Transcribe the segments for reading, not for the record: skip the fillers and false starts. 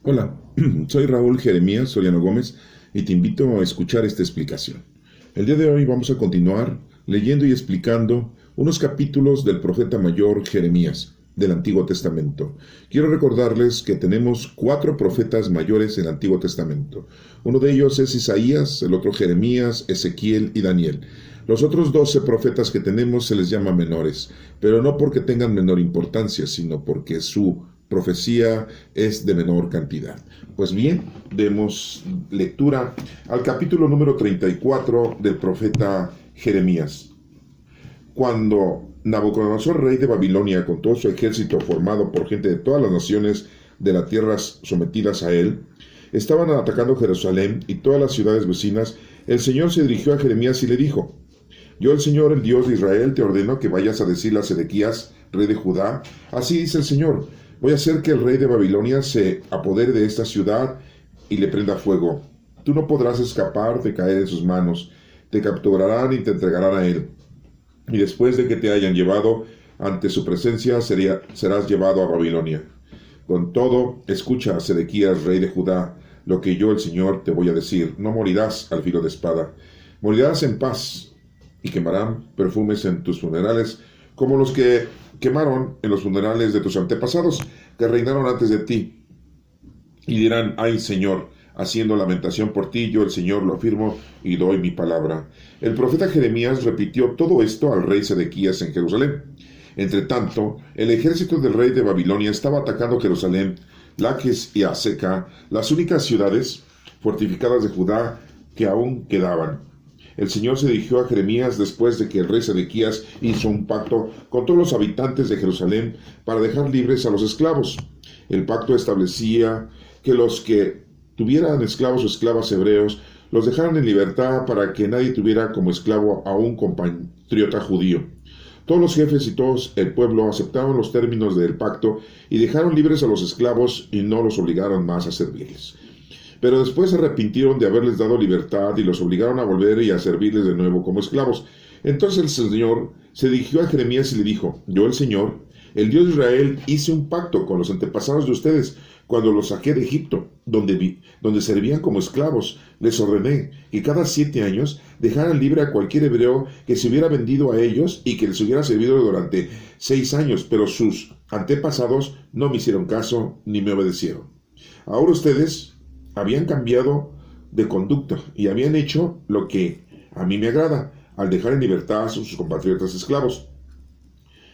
Hola, soy Raúl Jeremías Soriano Gómez y te invito a escuchar esta explicación. El día de hoy vamos a continuar leyendo y explicando unos capítulos del profeta mayor Jeremías del Antiguo Testamento. Quiero recordarles que tenemos 4 profetas mayores en el Antiguo Testamento. Uno de ellos es Isaías, el otro Jeremías, Ezequiel y Daniel. Los otros 12 profetas que tenemos se les llama menores, pero no porque tengan menor importancia, sino porque su profecía es de menor cantidad. Pues bien, demos lectura al capítulo número 34 del profeta Jeremías. Cuando Nabucodonosor, rey de Babilonia, con todo su ejército formado por gente de todas las naciones de las tierras sometidas a él, estaban atacando Jerusalén y todas las ciudades vecinas, el Señor se dirigió a Jeremías y le dijo: Yo, el Señor, el Dios de Israel, te ordeno que vayas a decirle a Sedequías, rey de Judá: así dice el Señor, voy a hacer que el rey de Babilonia se apodere de esta ciudad y le prenda fuego. Tú no podrás escapar de caer en sus manos. Te capturarán y te entregarán a él. Y después de que te hayan llevado ante su presencia, serás llevado a Babilonia. Con todo, escucha, Sedequías, rey de Judá, lo que yo, el Señor, te voy a decir. No morirás al filo de espada. Morirás en paz, y quemarán perfumes en tus funerales, como los que quemaron en los funerales de tus antepasados, que reinaron antes de ti. Y dirán: ay, Señor, haciendo lamentación por ti, yo, el Señor, lo afirmo y doy mi palabra. El profeta Jeremías repitió todo esto al rey Sedequías en Jerusalén. Entre tanto, el ejército del rey de Babilonia estaba atacando Jerusalén, Laquis y Aseca, las únicas ciudades fortificadas de Judá que aún quedaban. El Señor se dirigió a Jeremías después de que el rey Sedequías hizo un pacto con todos los habitantes de Jerusalén para dejar libres a los esclavos. El pacto establecía que los que tuvieran esclavos o esclavas hebreos los dejaran en libertad para que nadie tuviera como esclavo a un compatriota judío. Todos los jefes y todo el pueblo aceptaron los términos del pacto y dejaron libres a los esclavos y no los obligaron más a servirles. Pero después se arrepintieron de haberles dado libertad y los obligaron a volver y a servirles de nuevo como esclavos. Entonces el Señor se dirigió a Jeremías y le dijo: yo, el Señor, el Dios de Israel, hice un pacto con los antepasados de ustedes cuando los saqué de Egipto, donde servían como esclavos. Les ordené que cada 7 años dejaran libre a cualquier hebreo que se hubiera vendido a ellos y que les hubiera servido durante 6 años, pero sus antepasados no me hicieron caso ni me obedecieron. Ahora ustedes habían cambiado de conducta y habían hecho lo que a mí me agrada, al dejar en libertad a sus compatriotas esclavos.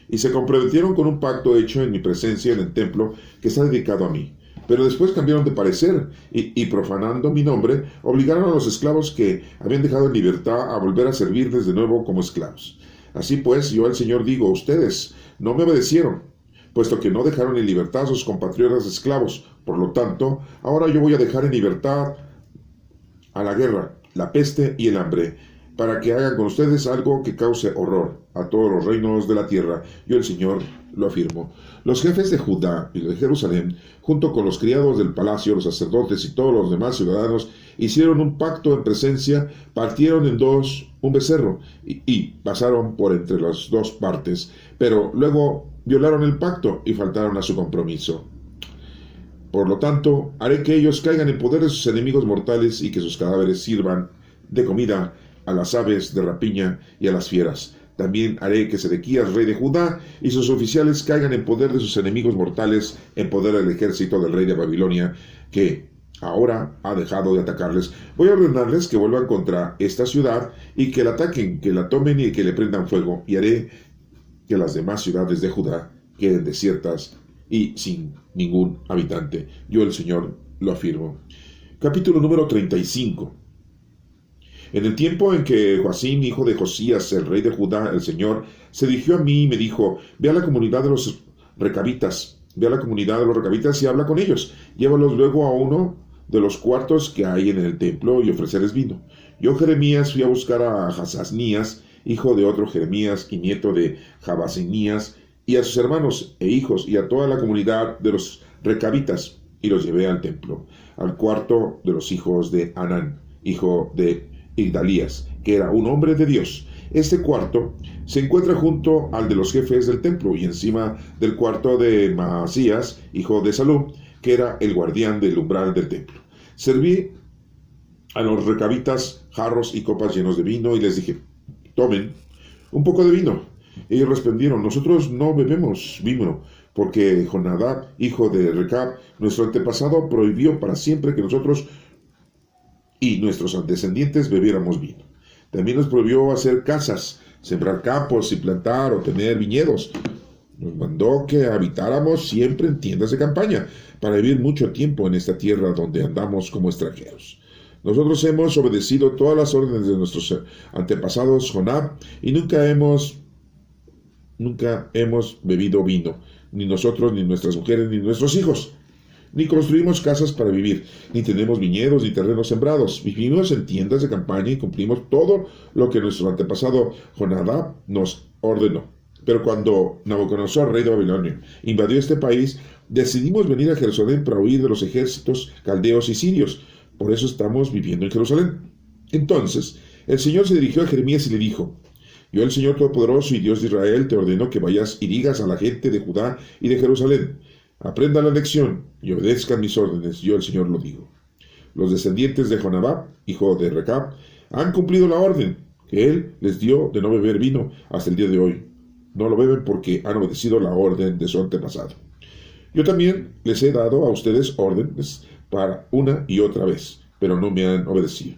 Y se comprometieron con un pacto hecho en mi presencia en el templo que está dedicado a mí. Pero después cambiaron de parecer y profanando mi nombre, obligaron a los esclavos que habían dejado en libertad a volver a servirles de nuevo como esclavos. Así pues, yo, el Señor, digo: ustedes no me obedecieron, puesto que no dejaron en libertad a sus compatriotas esclavos. Por lo tanto, ahora yo voy a dejar en libertad a la guerra, la peste y el hambre, para que hagan con ustedes algo que cause horror a todos los reinos de la tierra. Yo, el Señor, lo afirmo. Los jefes de Judá y de Jerusalén, junto con los criados del palacio, los sacerdotes y todos los demás ciudadanos, hicieron un pacto en presencia, partieron en dos un becerro y pasaron por entre las dos partes, pero luego violaron el pacto y faltaron a su compromiso. Por lo tanto, haré que ellos caigan en poder de sus enemigos mortales y que sus cadáveres sirvan de comida a las aves de rapiña y a las fieras. También haré que Sedequías, rey de Judá, y sus oficiales caigan en poder de sus enemigos mortales, en poder del ejército del rey de Babilonia, que ahora ha dejado de atacarles. Voy a ordenarles que vuelvan contra esta ciudad y que la ataquen, que la tomen y que le prendan fuego, y haré que las demás ciudades de Judá queden desiertas y sin ningún habitante. Yo, el Señor, lo afirmo. Capítulo número 35. En el tiempo en que Joacim, hijo de Josías, el rey de Judá, el Señor, se dirigió a mí y me dijo: ve a la comunidad de los recabitas, y habla con ellos. Llévalos luego a uno de los cuartos que hay en el templo y ofrecerles vino. Yo, Jeremías, fui a buscar a Hasasnías, hijo de otro Jeremías y nieto de Jabasinías, y a sus hermanos e hijos, y a toda la comunidad de los recabitas, y los llevé al templo, al cuarto de los hijos de Anán, hijo de Igdalías, que era un hombre de Dios, Este cuarto se encuentra junto al de los jefes del templo y encima del cuarto de Maasías, hijo de Salum, que era el guardián del umbral del templo. Serví a los recabitas jarros y copas llenos de vino y les dije: tomen un poco de vino. Ellos respondieron: nosotros no bebemos vino, porque Jonadab, hijo de Recab, nuestro antepasado, prohibió para siempre que nosotros y nuestros descendientes bebiéramos vino. También nos prohibió hacer casas, sembrar campos y plantar o tener viñedos. Nos mandó que habitáramos siempre en tiendas de campaña, para vivir mucho tiempo en esta tierra donde andamos como extranjeros. Nosotros hemos obedecido todas las órdenes de nuestros antepasados Jonadab y nunca hemos bebido vino, ni nosotros, ni nuestras mujeres, ni nuestros hijos. Ni construimos casas para vivir, ni tenemos viñedos ni terrenos sembrados. Vivimos en tiendas de campaña y cumplimos todo lo que nuestro antepasado Jonadab nos ordenó. Pero cuando Nabucodonosor, rey de Babilonia, invadió este país, decidimos venir a Jerusalén para huir de los ejércitos caldeos y sirios. Por eso estamos viviendo en Jerusalén. Entonces el Señor se dirigió a Jeremías y le dijo: yo, el Señor Todopoderoso y Dios de Israel, te ordeno que vayas y digas a la gente de Judá y de Jerusalén: aprendan la lección y obedezcan mis órdenes, yo el Señor lo digo. Los descendientes de Jonadab, hijo de Recab, han cumplido la orden que él les dio de no beber vino hasta el día de hoy. No lo beben porque han obedecido la orden de su antepasado. Yo también les he dado a ustedes órdenes para una y otra vez, pero no me han obedecido.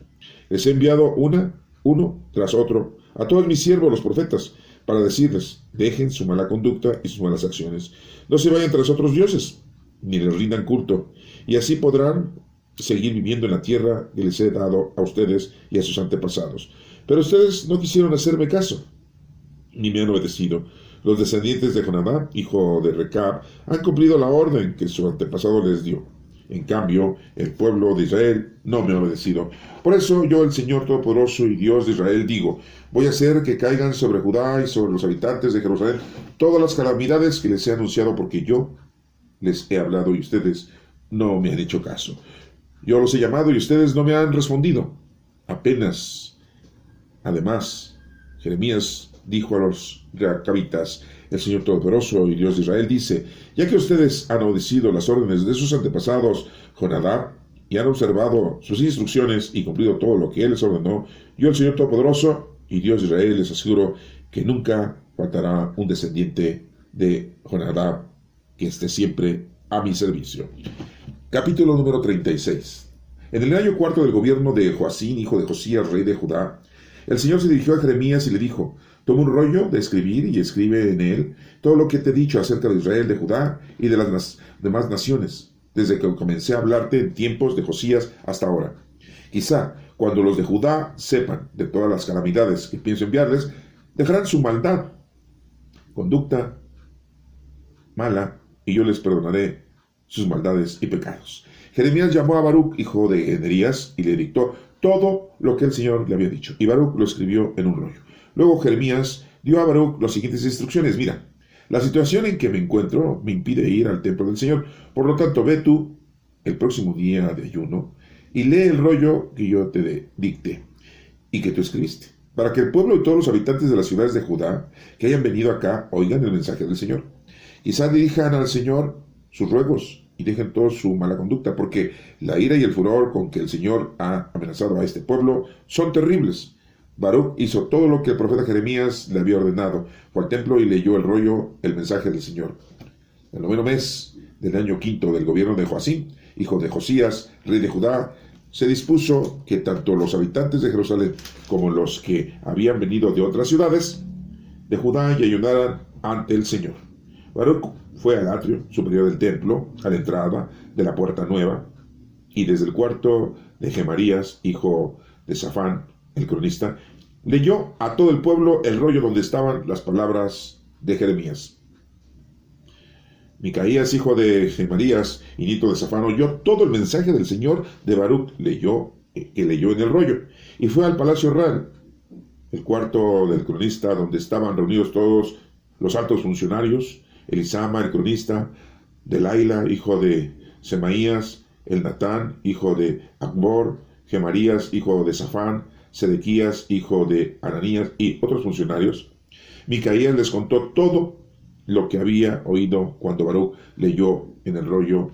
Les he enviado uno tras otro, a todos mis siervos los profetas, para decirles: dejen su mala conducta y sus malas acciones. No se vayan tras otros dioses, ni les rindan culto, y así podrán seguir viviendo en la tierra que les he dado a ustedes y a sus antepasados. Pero ustedes no quisieron hacerme caso, ni me han obedecido. Los descendientes de Jonadab, hijo de Recab, han cumplido la orden que su antepasado les dio. En cambio, el pueblo de Israel no me ha obedecido. Por eso yo, el Señor Todopoderoso y Dios de Israel, digo: voy a hacer que caigan sobre Judá y sobre los habitantes de Jerusalén todas las calamidades que les he anunciado, porque yo les he hablado y ustedes no me han hecho caso. Yo los he llamado y ustedes no me han respondido. Además, Jeremías dijo a los recabitas: el Señor Todopoderoso y Dios de Israel dice: ya que ustedes han obedecido las órdenes de sus antepasados Jonadab y han observado sus instrucciones y cumplido todo lo que él les ordenó, yo, el Señor Todopoderoso y Dios de Israel, les aseguro que nunca faltará un descendiente de Jonadab que esté siempre a mi servicio. Capítulo número 36. En el año cuarto del gobierno de Joacín, hijo de Josías, rey de Judá, el Señor se dirigió a Jeremías y le dijo: toma un rollo de escribir y escribe en él todo lo que te he dicho acerca de Israel, de Judá y de las demás naciones, desde que comencé a hablarte en tiempos de Josías hasta ahora. Quizá cuando los de Judá sepan de todas las calamidades que pienso enviarles, dejarán su conducta mala, y yo les perdonaré sus maldades y pecados. Jeremías llamó a Baruc, hijo de Nerías, y le dictó todo lo que el Señor le había dicho, y Baruc lo escribió en un rollo. Luego Jeremías dio a Baruc las siguientes instrucciones: mira, la situación en que me encuentro me impide ir al templo del Señor, por lo tanto ve tú el próximo día de ayuno y lee el rollo que yo te dicté y que tú escribiste, para que el pueblo y todos los habitantes de las ciudades de Judá que hayan venido acá oigan el mensaje del Señor. Quizá dirijan al Señor sus ruegos y dejen toda su mala conducta, porque la ira y el furor con que el Señor ha amenazado a este pueblo son terribles. Baruc hizo todo lo que el profeta Jeremías le había ordenado. Fue al templo y leyó el rollo, el mensaje del Señor. El 9º mes del año quinto del gobierno de Joacín, hijo de Josías, rey de Judá, se dispuso que tanto los habitantes de Jerusalén como los que habían venido de otras ciudades de Judá y ayunaran ante el Señor. Baruc fue al atrio superior del templo, a la entrada de la puerta nueva, y desde el cuarto de Gemarías, hijo de Safán, el cronista, leyó a todo el pueblo el rollo donde estaban las palabras de Jeremías. Micaías, hijo de Gemarías y nieto de Safán, oyó todo el mensaje del Señor de Baruc, que leyó en el rollo, y fue al palacio real, el cuarto del cronista, donde estaban reunidos todos los altos funcionarios: Elisama, el cronista; Delaila, hijo de Semaías; Elnatán, hijo de Acbor; Gemarías, hijo de Safán; Sedequías, hijo de Ananías, y otros funcionarios, Micaías les contó todo lo que había oído cuando Baruc leyó en el rollo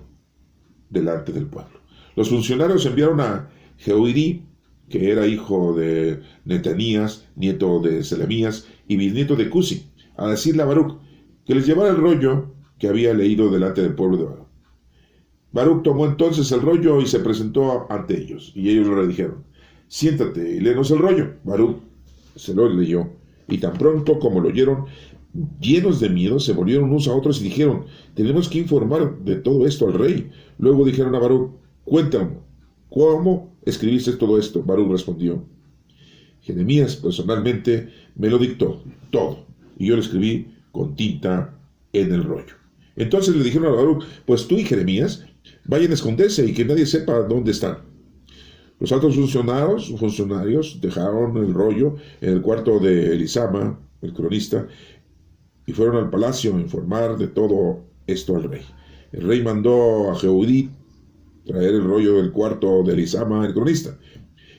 delante del pueblo. Los funcionarios enviaron a Jehoirí, que era hijo de Netanías, nieto de Selemías y bisnieto de Cusi, a decirle a Baruc que les llevara el rollo que había leído delante del pueblo de Baruc. Baruc tomó entonces el rollo y se presentó ante ellos, y ellos le dijeron: siéntate y léenos el rollo. Baruc se lo leyó, y tan pronto como lo oyeron, llenos de miedo, se volvieron unos a otros y dijeron: tenemos que informar de todo esto al rey. Luego dijeron a Baruc: cuéntanos, ¿cómo escribiste todo esto? Baruc respondió: Jeremías personalmente me lo dictó todo, y yo lo escribí con tinta en el rollo. Entonces le dijeron a Baruc: pues tú y Jeremías vayan a esconderse y que nadie sepa dónde están. Los altos funcionarios dejaron el rollo en el cuarto de Elisama, el cronista, y fueron al palacio a informar de todo esto al rey. El rey mandó a Jeudí traer el rollo del cuarto de Elisama, el cronista,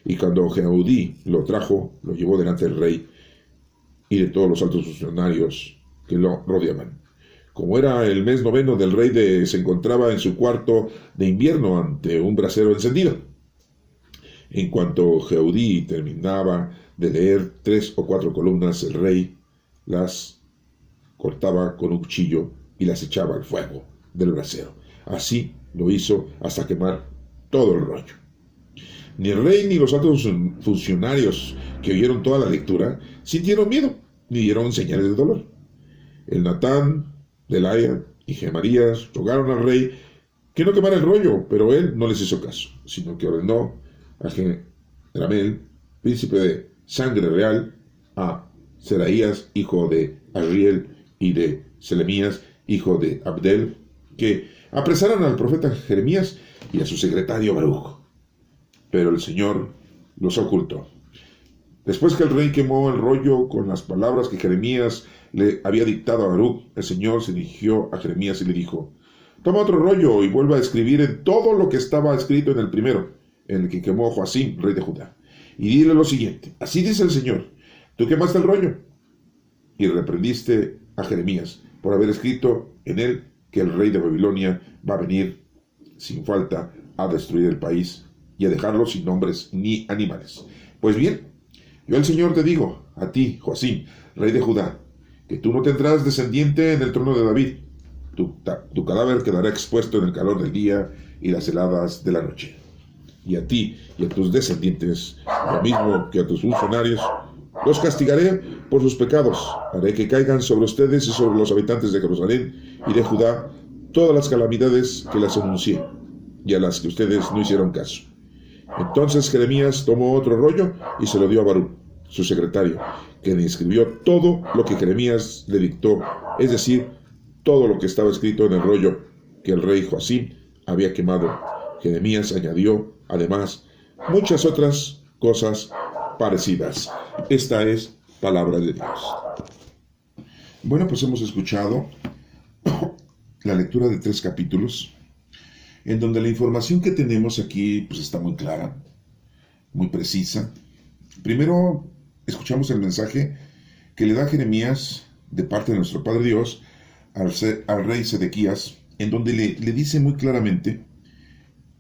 y cuando Jeudí lo trajo, lo llevó delante del rey y de todos los altos funcionarios que lo rodeaban. Como era el mes noveno del rey, se encontraba en su cuarto de invierno ante un brasero encendido. En cuanto Jeudí terminaba de leer 3 o 4 columnas, el rey las cortaba con un cuchillo y las echaba al fuego del brasero. Así lo hizo hasta quemar todo el rollo. Ni el rey ni los altos funcionarios que oyeron toda la lectura sintieron miedo ni dieron señales de dolor. El Natán, Delaya y Gemarías rogaron al rey que no quemara el rollo, pero él no les hizo caso, sino que ordenó a Jeramel, príncipe de sangre real, a Seraías, hijo de Ariel, y de Selemías, hijo de Abdel, que apresaran al profeta Jeremías y a su secretario Baruc. Pero el Señor los ocultó. Después que el rey quemó el rollo con las palabras que Jeremías le había dictado a Baruc, el Señor se dirigió a Jeremías y le dijo: toma otro rollo y vuelva a escribir en todo lo que estaba escrito en el primero, en el que quemó Joacim, rey de Judá. Y dile lo siguiente: así dice el Señor, tú quemaste el rollo y reprendiste a Jeremías por haber escrito en él que el rey de Babilonia va a venir sin falta a destruir el país y a dejarlo sin hombres ni animales. Pues bien, yo el Señor te digo, a ti, Joacim, rey de Judá, que tú no tendrás descendiente en el trono de David. Tu cadáver quedará expuesto en el calor del día y las heladas de la noche. Y a ti y a tus descendientes, lo mismo que a tus funcionarios, los castigaré por sus pecados. Haré que caigan sobre ustedes y sobre los habitantes de Jerusalén y de Judá todas las calamidades que les anuncié y a las que ustedes no hicieron caso. Entonces Jeremías tomó otro rollo y se lo dio a Baruc, su secretario, quien escribió todo lo que Jeremías le dictó, es decir, todo lo que estaba escrito en el rollo que el rey Joacim había quemado. Jeremías añadió, además, muchas otras cosas parecidas. Esta es palabra de Dios. Bueno, pues hemos escuchado la lectura de 3 capítulos, en donde la información que tenemos aquí pues está muy clara, muy precisa. Primero escuchamos el mensaje que le da Jeremías de parte de nuestro Padre Dios al rey Sedequías, en donde le dice muy claramente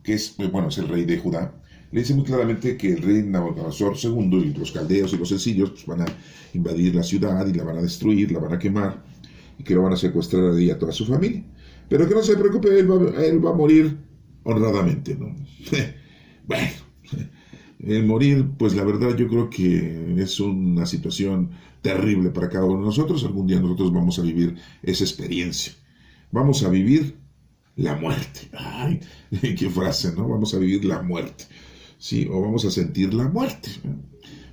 que es el rey de Judá. Le dice muy claramente que el rey Nabucodonosor II y los caldeos y los asirios pues, van a invadir la ciudad y la van a destruir, la van a quemar, y que lo van a secuestrar a él y a toda su familia. Pero que no se preocupe, él va a morir honradamente, ¿no? Bueno, el morir, pues la verdad yo creo que es una situación terrible para cada uno de nosotros. Algún día nosotros vamos a vivir esa experiencia. Vamos a vivir la muerte. Ay, qué frase, ¿no? Vamos a vivir la muerte. Sí, o vamos a sentir la muerte.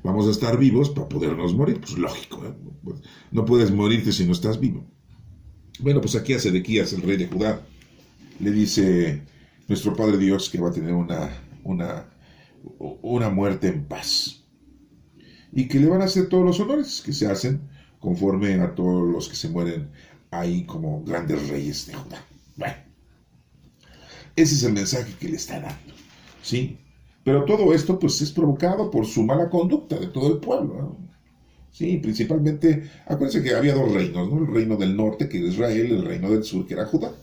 Vamos a estar vivos para podernos morir. Pues lógico, ¿eh? No puedes morirte si no estás vivo. Bueno, pues aquí a Sedequías, el rey de Judá, le dice nuestro Padre Dios que va a tener una muerte en paz. Y que le van a hacer todos los honores que se hacen conforme a todos los que se mueren ahí como grandes reyes de Judá. Bueno, ese es el mensaje que le está dando, ¿sí? Pero todo esto pues es provocado por su mala conducta de todo el pueblo, ¿no? Sí, principalmente, acuérdense que había dos reinos, ¿no? El reino del norte, que era Israel, el reino del sur, que era Judá.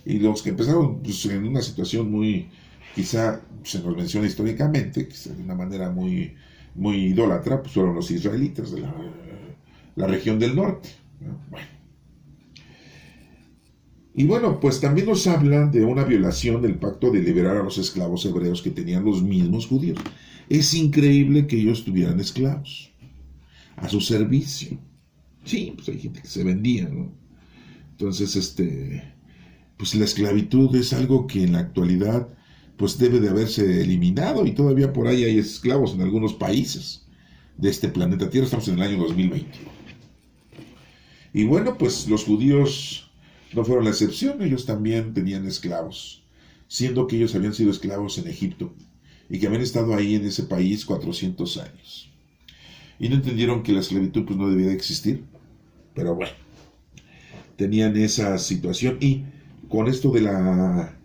Y los que empezaron pues, en una situación muy, quizá se nos menciona históricamente, quizá de una manera muy idólatra, pues fueron los israelitas de la región del norte, ¿no? Bueno. Y bueno, pues también nos habla de una violación del pacto de liberar a los esclavos hebreos que tenían los mismos judíos. Es increíble que ellos tuvieran esclavos a su servicio. Sí, pues hay gente que se vendía, ¿no? Entonces, pues la esclavitud es algo que en la actualidad pues debe de haberse eliminado y todavía por ahí hay esclavos en algunos países de este planeta Tierra. Estamos en el año 2021. Y bueno, pues los judíos no fueron la excepción, ellos también tenían esclavos, siendo que ellos habían sido esclavos en Egipto y que habían estado ahí en ese país 400 años. Y no entendieron que la esclavitud pues no debía de existir, pero bueno, tenían esa situación y con esto de la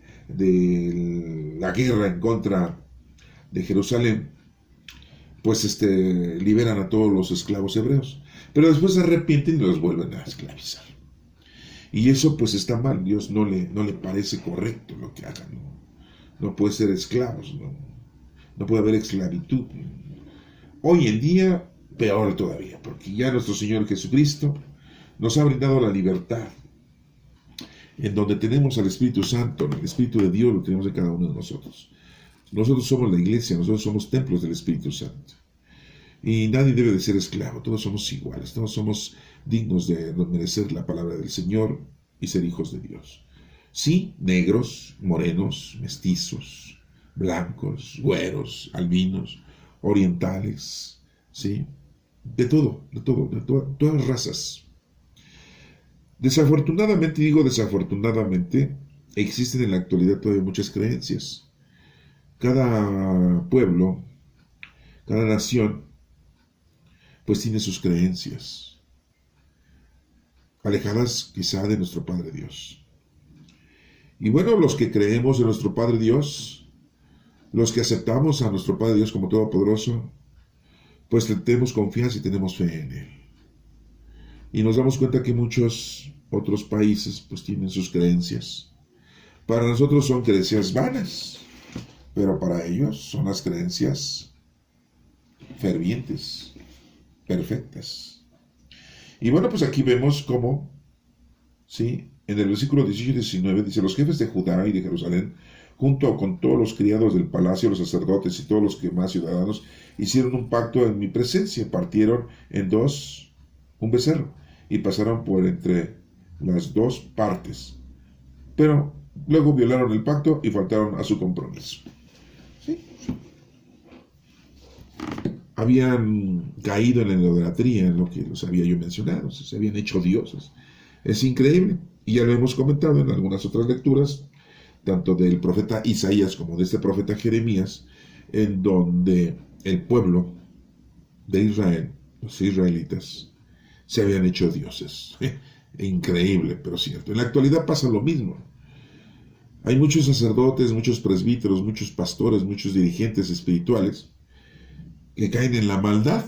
guerra en contra de Jerusalén, pues liberan a todos los esclavos hebreos, pero después se arrepienten y los vuelven a esclavizar. Y eso pues está mal, Dios no le parece correcto lo que hagan, no puede ser esclavos, no puede haber esclavitud. Hoy en día, peor todavía, porque ya nuestro Señor Jesucristo nos ha brindado la libertad, en donde tenemos al Espíritu Santo, el Espíritu de Dios lo tenemos en cada uno de nosotros. Nosotros somos la iglesia, nosotros somos templos del Espíritu Santo. Y nadie debe de ser esclavo, todos somos iguales, todos somos dignos de merecer la palabra del Señor y ser hijos de Dios. Sí, negros, morenos, mestizos, blancos, güeros, albinos, orientales, sí, de todas razas. Desafortunadamente, digo desafortunadamente, existen en la actualidad todavía muchas creencias. Cada pueblo, cada nación, pues tiene sus creencias, alejadas quizá de nuestro Padre Dios. Y bueno, los que creemos en nuestro Padre Dios, los que aceptamos a nuestro Padre Dios como Todopoderoso, pues tenemos confianza y tenemos fe en Él. Y nos damos cuenta que muchos otros países pues tienen sus creencias. Para nosotros son creencias vanas, pero para ellos son las creencias fervientes, perfectas. Y bueno, pues aquí vemos cómo, ¿sí? En el versículo 18 y 19 dice: los jefes de Judá y de Jerusalén, junto con todos los criados del palacio, los sacerdotes y todos los demás ciudadanos, hicieron un pacto en mi presencia, partieron en dos un becerro y pasaron por entre las dos partes, pero luego violaron el pacto y faltaron a su compromiso. ¿Sí? Habían caído en la idolatría, en lo que los había yo mencionado, se habían hecho dioses. Es increíble, y ya lo hemos comentado en algunas otras lecturas, tanto del profeta Isaías como de este profeta Jeremías, en donde el pueblo de Israel, los israelitas, se habían hecho dioses. Increíble, pero cierto. En la actualidad pasa lo mismo. Hay muchos sacerdotes, muchos presbíteros, muchos pastores, muchos dirigentes espirituales que caen en la maldad,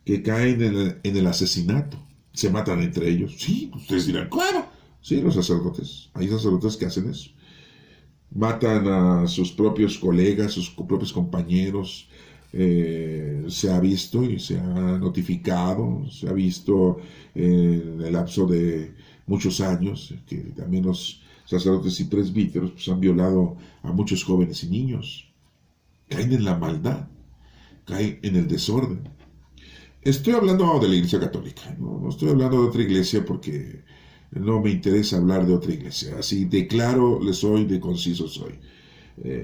que caen en el asesinato, se matan entre ellos. Sí, ustedes dirán, ¿cómo? Sí, los sacerdotes, hay sacerdotes que hacen eso. Matan a sus propios colegas, sus propios compañeros. Se ha visto y se ha notificado, se ha visto en el lapso de muchos años que también los sacerdotes y presbíteros pues, han violado a muchos jóvenes y niños. Caen en la maldad, caen en el desorden. Estoy hablando de la Iglesia Católica, no estoy hablando de otra iglesia porque no me interesa hablar de otra iglesia. Así de claro le soy, de conciso soy.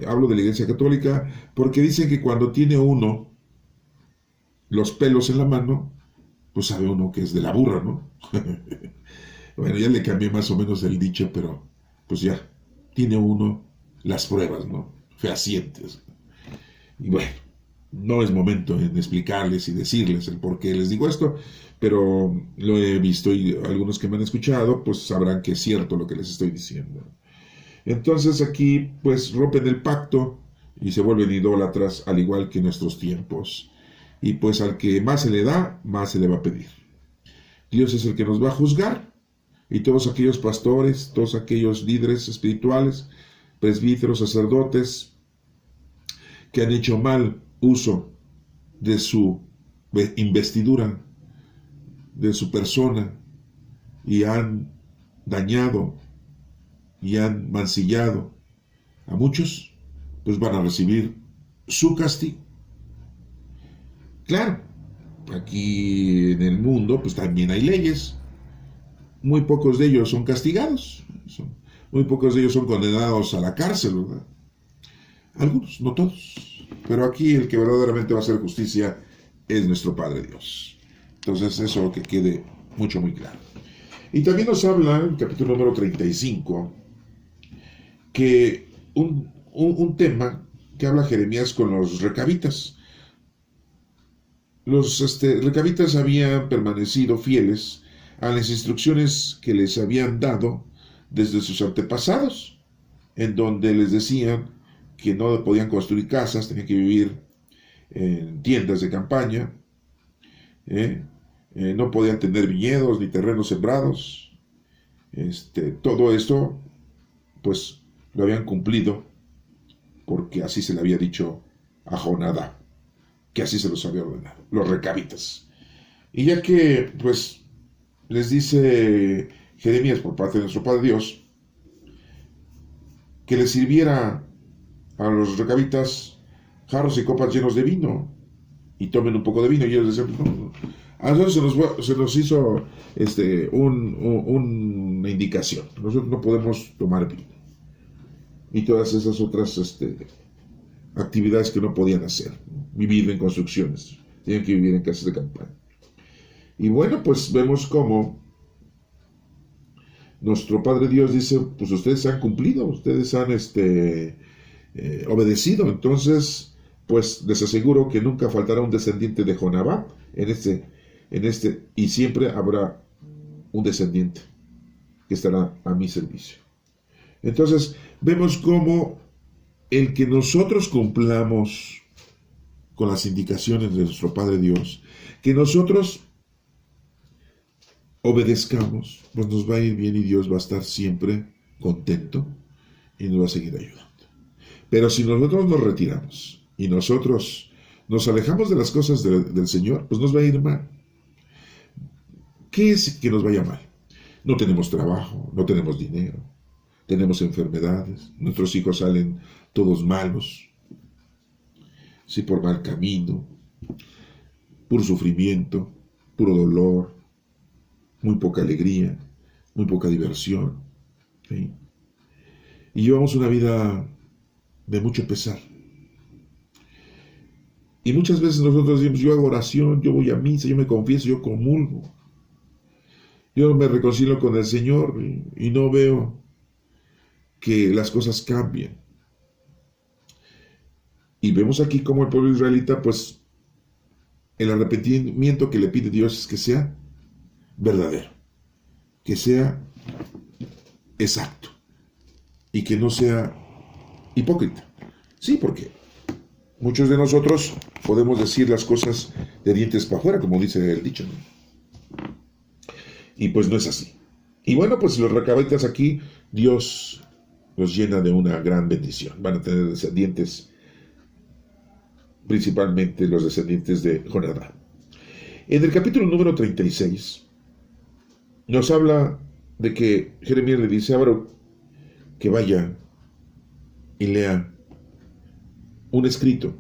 Hablo de la Iglesia Católica porque dicen que cuando tiene uno los pelos en la mano, pues sabe uno que es de la burra, ¿no? Bueno, ya le cambié más o menos el dicho, pero pues ya, tiene uno las pruebas, ¿no? Fehacientes. Y bueno, no es momento en explicarles y decirles el por qué les digo esto, pero lo he visto y algunos que me han escuchado, pues sabrán que es cierto lo que les estoy diciendo. Entonces aquí pues rompen el pacto y se vuelven idólatras al igual que en nuestros tiempos. Y pues al que más se le da, más se le va a pedir. Dios es el que nos va a juzgar, y todos aquellos pastores, todos aquellos líderes espirituales, presbíteros, sacerdotes, que han hecho mal uso de su investidura, de su persona, y han dañado y han mancillado a muchos, pues van a recibir su castigo. Claro, aquí en el mundo pues también hay leyes. Muy pocos de ellos son castigados, muy pocos de ellos son condenados a la cárcel, ¿verdad? Algunos, no todos. Pero aquí el que verdaderamente va a hacer justicia es nuestro Padre Dios. Entonces eso que quede muy claro. Y también nos habla en el capítulo número 35 que un tema que habla Jeremías con los recabitas. Los recabitas habían permanecido fieles a las instrucciones que les habían dado desde sus antepasados, en donde les decían que no podían construir casas, tenían que vivir en tiendas de campaña, no podían tener viñedos ni terrenos sembrados. Todo esto, pues, lo habían cumplido porque así se le había dicho a Jonadab, que así se los había ordenado, los recabitas. Y ya que, pues, les dice Jeremías por parte de nuestro Padre Dios que les sirviera a los recabitas jarros y copas llenos de vino y tomen un poco de vino, y ellos decían, no. A nosotros se nos hizo una indicación. Nosotros no podemos tomar vino. Y todas esas otras actividades que no podían hacer. Vivir en construcciones. Tenían que vivir en casas de campaña. Y bueno, pues vemos cómo nuestro Padre Dios dice, pues ustedes han cumplido, ustedes han obedecido. Entonces, pues les aseguro que nunca faltará un descendiente de Jonadab y siempre habrá un descendiente que estará a mi servicio. Entonces, vemos cómo el que nosotros cumplamos con las indicaciones de nuestro Padre Dios, que nosotros obedezcamos, pues nos va a ir bien y Dios va a estar siempre contento y nos va a seguir ayudando. Pero si nosotros nos retiramos y nosotros nos alejamos de las cosas del Señor, pues nos va a ir mal. ¿Qué es que nos vaya mal? No tenemos trabajo, no tenemos dinero, tenemos enfermedades, nuestros hijos salen todos malos, sí, por mal camino, puro sufrimiento, puro dolor, muy poca alegría, muy poca diversión, ¿sí? Y llevamos una vida de mucho pesar. Y muchas veces nosotros decimos, yo hago oración, yo voy a misa, yo me confieso, yo comulgo, yo me reconcilio con el Señor y no veo que las cosas cambien. Y vemos aquí cómo el pueblo israelita, pues, el arrepentimiento que le pide Dios es que sea verdadero, que sea exacto y que no sea hipócrita. Sí, porque muchos de nosotros podemos decir las cosas de dientes para afuera, como dice el dicho, ¿no? Y pues no es así. Y bueno, pues los recabitas aquí, Dios los llena de una gran bendición. Van a tener descendientes, principalmente los descendientes de Jonadab. En el capítulo número 36, nos habla de que Jeremías le dice a Baruch que vaya y lea un escrito.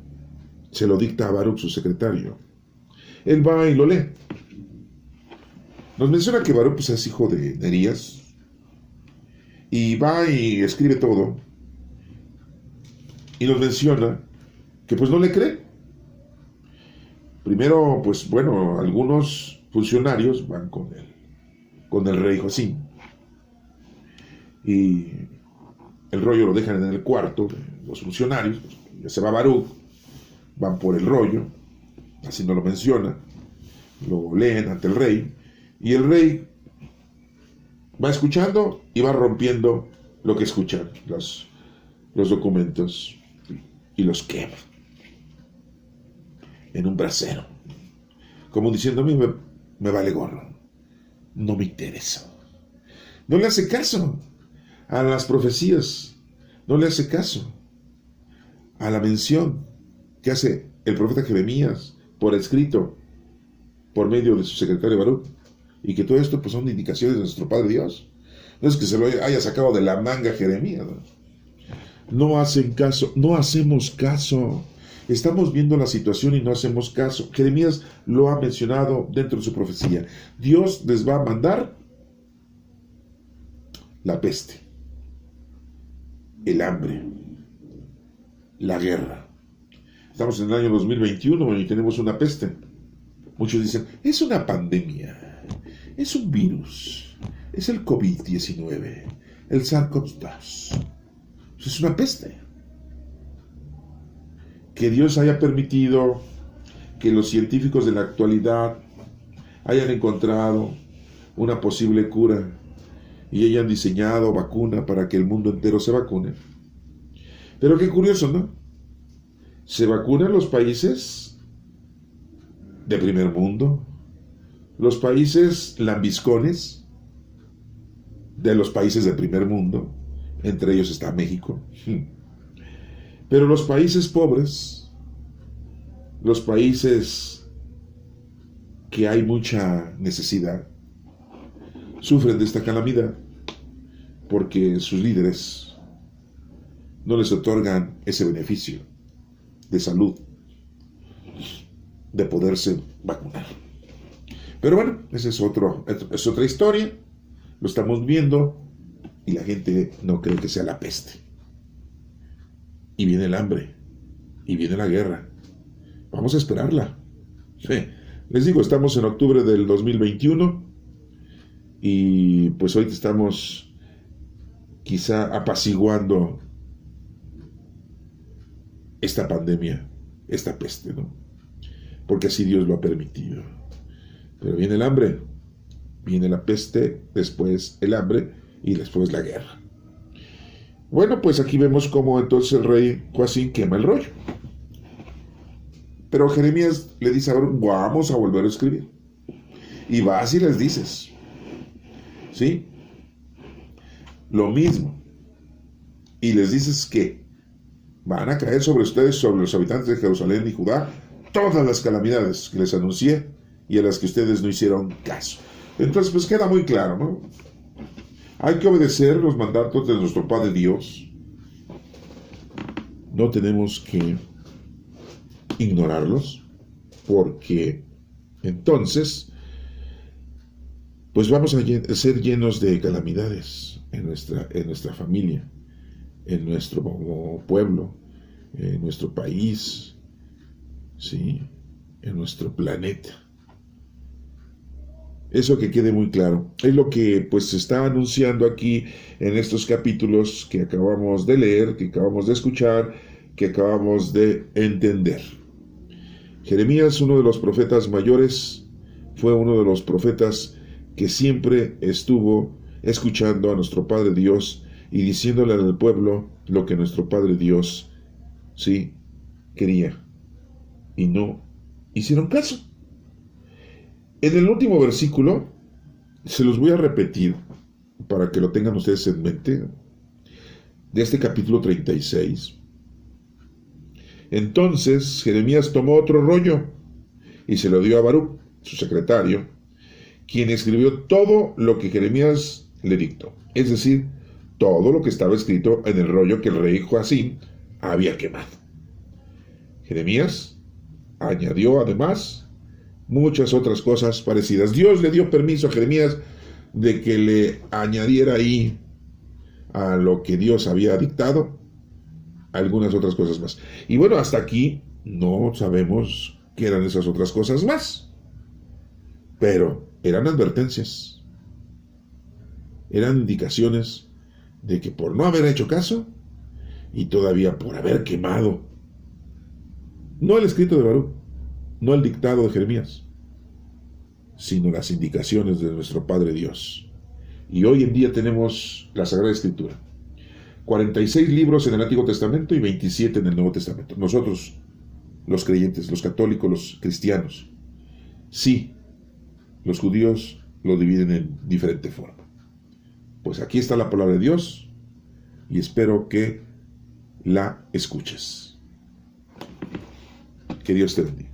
Se lo dicta a Baruch, su secretario. Él va y lo lee. Nos menciona que Baruch, pues, es hijo de Nerías, y va y escribe todo, y nos menciona que pues no le cree. Primero, pues bueno, algunos funcionarios van con el rey Josín, y el rollo lo dejan en el cuarto, los funcionarios, pues, ya se va Baruch, van por el rollo, así no lo menciona, lo leen ante el rey, y el rey va escuchando y va rompiendo lo que escuchan, los documentos. y los quema en un brasero, como diciendo: a mí me vale gorro, no me interesa. No le hace caso a las profecías, no le hace caso a la mención que hace el profeta Jeremías por escrito, por medio de su secretario Baruch, y que todo esto pues son indicaciones de nuestro Padre Dios. No es que se lo haya sacado de la manga Jeremías, ¿no? No hacen caso, no hacemos caso. Estamos viendo la situación y no hacemos caso. Jeremías lo ha mencionado dentro de su profecía. Dios les va a mandar la peste, el hambre, la guerra. Estamos en el año 2021 y tenemos una peste. Muchos dicen: es una pandemia, es un virus, es el COVID-19, el SARS-CoV-2. Es una peste. Que Dios haya permitido que los científicos de la actualidad hayan encontrado una posible cura y hayan diseñado vacuna para que el mundo entero se vacune. Pero qué curioso, ¿no? Se vacunan los países de primer mundo, los países lambiscones de los países de primer mundo, entre ellos está México. Pero los países pobres, los países que hay mucha necesidad, sufren de esta calamidad porque sus líderes no les otorgan ese beneficio de salud, de poderse vacunar. Pero bueno, esa es otra historia. Lo estamos viendo y la gente no cree que sea la peste. Y viene el hambre, y viene la guerra. Vamos a esperarla. Sí. Les digo, estamos en octubre del 2021 y pues hoy estamos quizá apaciguando esta pandemia, esta peste, ¿no? Porque así Dios lo ha permitido. Pero viene el hambre, viene la peste, después el hambre y después la guerra. Bueno, pues aquí vemos cómo entonces el rey Joacim quema el rollo. Pero Jeremías le dice: ahora vamos a volver a escribir. Y vas y les dices, ¿sí? Lo mismo. Y les dices que van a caer sobre ustedes, sobre los habitantes de Jerusalén y Judá, todas las calamidades que les anuncié y a las que ustedes no hicieron caso. Entonces, pues queda muy claro, ¿no? Hay que obedecer los mandatos de nuestro Padre Dios. No tenemos que ignorarlos, porque entonces pues vamos a ser llenos de calamidades en nuestra familia, en nuestro pueblo, en nuestro país, ¿sí? En nuestro planeta. Eso que quede muy claro. Es lo que pues se está anunciando aquí en estos capítulos que acabamos de leer, que acabamos de escuchar, que acabamos de entender. Jeremías, uno de los profetas mayores, fue uno de los profetas que siempre estuvo escuchando a nuestro Padre Dios y diciéndole al pueblo lo que nuestro Padre Dios sí quería. Y no hicieron caso. En el último versículo, se los voy a repetir para que lo tengan ustedes en mente, de este capítulo 36. Entonces Jeremías tomó otro rollo y se lo dio a Baruch, su secretario, quien escribió todo lo que Jeremías le dictó, es decir, todo lo que estaba escrito en el rollo que el rey Joacim había quemado. Jeremías añadió además muchas otras cosas parecidas. Dios le dio permiso a Jeremías de que le añadiera ahí a lo que Dios había dictado algunas otras cosas más. Y bueno, hasta aquí no sabemos qué eran esas otras cosas más, pero eran advertencias, eran indicaciones de que por no haber hecho caso y todavía por haber quemado, no el escrito de Baruch, no el dictado de Jeremías, sino las indicaciones de nuestro Padre Dios. Y hoy en día tenemos la Sagrada Escritura. 46 libros en el Antiguo Testamento y 27 en el Nuevo Testamento. Nosotros, los creyentes, los católicos, los cristianos, sí, los judíos lo dividen en diferente forma. Pues aquí está la palabra de Dios y espero que la escuches. Que Dios te bendiga.